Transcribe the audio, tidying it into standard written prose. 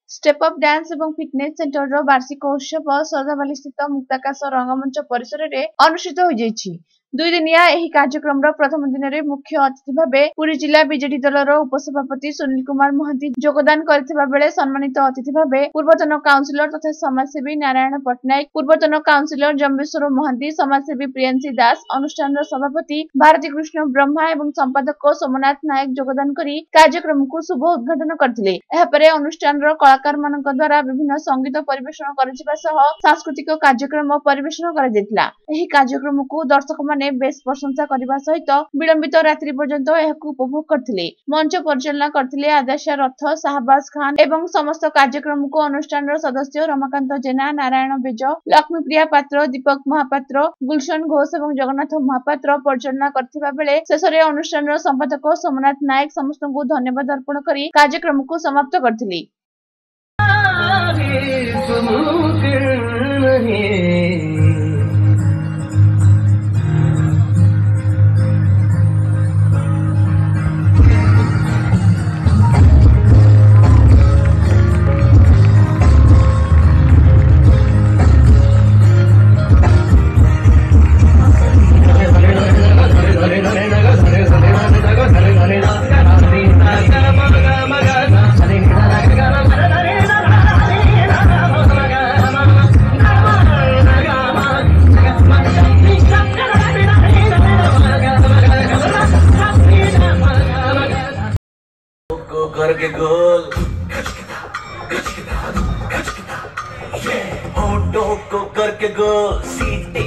Step up dance एवं fitness centre रो वार्षिक उत्सव श्रद्धावाली स्थित मुक्ताकाश रंगमंच परिसर में अनुष्ठित हो जाइछि। 2 दिनिया एही कार्यक्रम प्रथम दिन में मुख्य अतिथि भावे पुरी जिला बीजेडी दलर उपसभापति सुनील कुमार महांती योगदान करथिबा बेले सम्मानित अतिथि भावे पूर्वतन काउंसिलर तथा समाजसेवी नारायण पटनायक, पूर्वतन काउंसिलर जम्बेश्वर महांती, समाजसेवी प्रियांशी दास, अनुष्ठान सभापति भारती कृष्ण ब्रह्मा एवं संपादक सोमनाथ नायक योगदान करी कार्यक्रम को शुभ उद्घाटन करथिले। एहा परे अनुष्ठान कलाकार मानक द्वारा विभिन्न संगीत परिवेषण करजिबा सह सांस्कृतिक कार्यक्रम परिवेषण करा जैतिला। एही कार्यक्रम को दर्शक माने बेस प्रशंसा करने सहित विलंबित रात्रि पर्यंत उपभोग करथिले। मंच परिचालना करथिले आदास्या रथ, शाहबाज खान एवं समस्त कार्यक्रम को अनुष्ठान सदस्य रमाकांत जेना, नारायण बेज, लक्ष्मीप्रिया पात्र, दीपक महापात्र, गुलशन घोष एवं जगन्नाथ महापात्र परिचालना करथिबा बेले शेषरे अनुष्ठान संपादक सोमनाथ नायक समस्त को धन्यवाद अर्पण करी कार्यक्रम को समाप्त करथिले। करके गोल होठों को करके गोल।